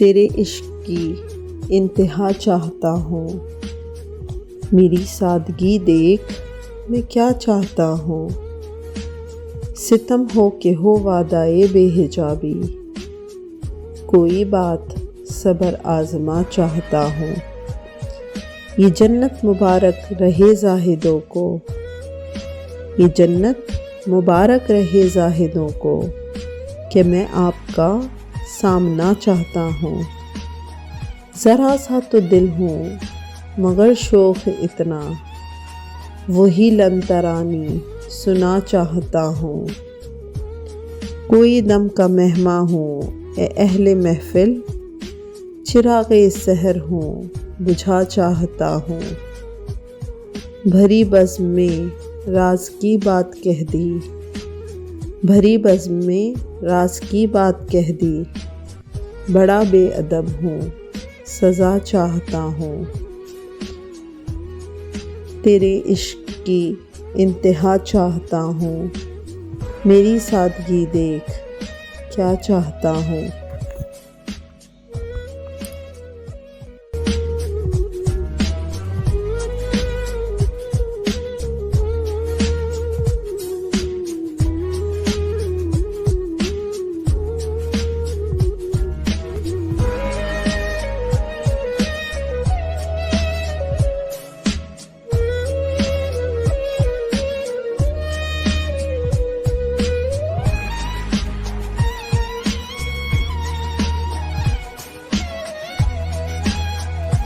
तेरे इश्क की इंतहा चाहता हूँ। मेरी सादगी देख मैं क्या चाहता हूँ। सितम हो के हो वादाए बेहिजाबी, कोई बात सबर आज़मा चाहता हूँ। ये जन्नत मुबारक रहे ज़ाहिदों को, ये जन्नत मुबारक रहे ज़ाहिदों को, कि मैं आपका सामना चाहता हूँ। ज़रा सा तो दिल हूँ मगर शौक़ इतना, वही लन तरानी सुना चाहता हूँ। कोई दम का मेहमा हूँ ए अहले महफ़िल, चिराग़े सहर हूँ बुझा चाहता हूँ। भरी बज़्म में राज की बात कह दी, भरी बज़्म में राज की बात कह दी, बड़ा बेअदब हूँ सज़ा चाहता हूँ। तेरे इश्क की इंतहा चाहता हूँ। मेरी सादगी देख क्या चाहता हूँ।